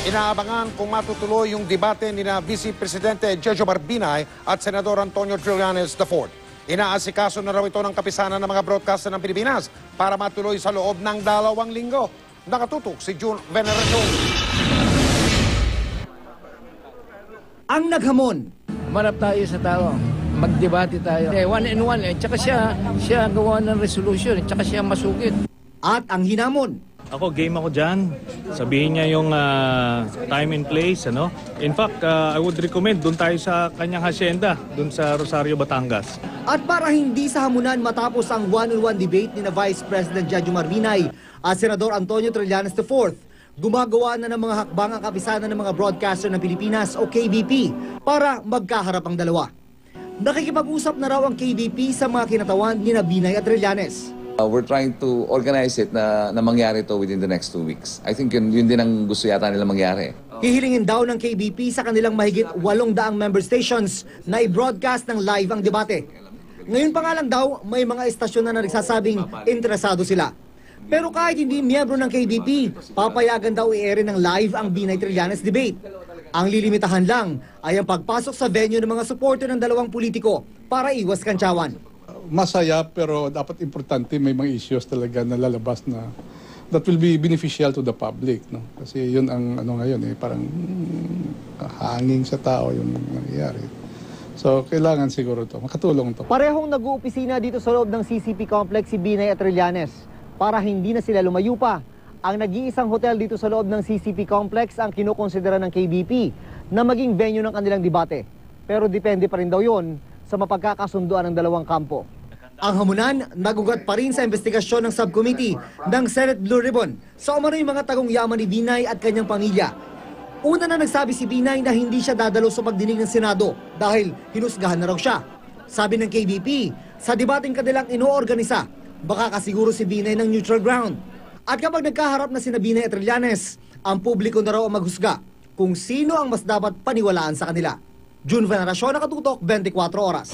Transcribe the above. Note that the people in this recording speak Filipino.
Inaabangan kung matutuloy yung debate ni na Vice Presidente Jojo Marbinay at Senador Antonio Trillanes IV. Inaasikaso na raw ito ng kapisanan ng mga broadcaster ng Pilipinas para matuloy sa loob ng 2 linggo. Nakatutok si June Veneracion. Ang naghamon. Marap tayo sa tao. Magdebate tayo. One and one. Tsaka siya gawa ng resolution. Tsaka siya masugid. At ang hinamon. Ako, game ako dyan. Sabihin niya yung time and place, ano? In fact, I would recommend doon tayo sa kanyang hacienda, doon sa Rosario, Batangas. At para hindi sa hamunan matapos ang one-on-one debate ni na Vice President Jojo Marbinay at Senador Antonio Trillanes IV, gumagawa na ng mga hakbang ang kapisanan ng mga broadcaster ng Pilipinas o KBP para magkaharap ang dalawa. Nakikipag-usap na raw ang KBP sa mga kinatawan ni na Binay at Trillanes. We're trying to organize it na mangyari ito within the next 2 weeks. I think yun din ang gusto yata nila mangyari. Hihilingin daw ng KBP sa kanilang mahigit 800 member stations na i-broadcast ng live ang debate. Ngayon pa nga lang daw, may mga estasyon na nagsasabing interesado sila. Pero kahit hindi miyembro ng KBP, papayagan daw i-air ng live ang Binay Trillanes debate. Ang lilimitahan lang ay ang pagpasok sa venue ng mga supporter ng dalawang politiko para iwas kantsawan. Masaya pero dapat importante may mga issues talaga na lalabas na that will be beneficial to the public, no? Kasi yun ang ngayon parang hanging sa tao yung nangyayari. So kailangan siguro to makatulong to. Parehong nag-uopisina dito sa loob ng CCP complex si Binay at Trillanes para hindi na sila lumayo pa. Ang nag-iisang hotel dito sa loob ng CCP complex ang kinukonsidera ng KBP na maging venue ng kanilang debate. Pero depende pa rin daw yun sa mapagkakasunduan ng dalawang kampo. Ang hamunan, nagugat pa rin sa investigasyon ng subcommittee ng Senate Blue Ribbon sa umano'y mga tagong yaman ni Binay at kanyang pamilya. Una na nagsabi si Binay na hindi siya dadalo sa pagdinig ng Senado dahil hinusgahan na raw siya. Sabi ng KBP, sa debating kanilang inoorganisa, baka kasiguro si Binay ng neutral ground. At kapag nagkaharap na sina Binay at Trillanes, ang publiko na raw ang maghusga kung sino ang mas dapat paniwalaan sa kanila. June Veneracion, Nakatutok, 24 Oras.